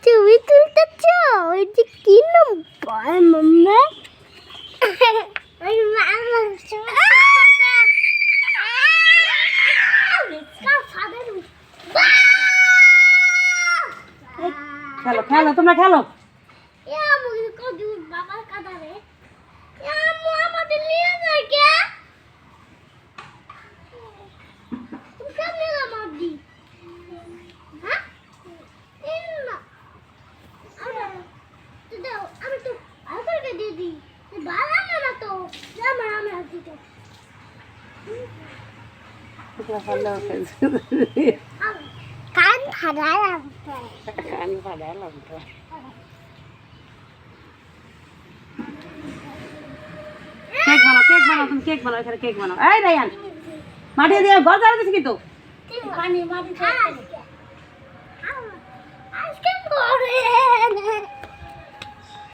তুমি তুলতেছ ওই যে কি নম্বর মাম্মা ওই মামা খেলো খেলো তোমরা খেলো বাবার কাদারে আমাদের নিয়ে যায় কে তুমি কেমনে মারদি হ্যাঁ না আমি তো আলকারকে দিয়ে দিই ভালো না তো আমরা দিতে কান ফাড়ালাম তো কেক বানাও তুমি কেক বানাও এখানে কেক বানাও এই রায়ান মাটি দিয়ে ঘর ঝাড়ু দিছি কিন্তু পানি মাটি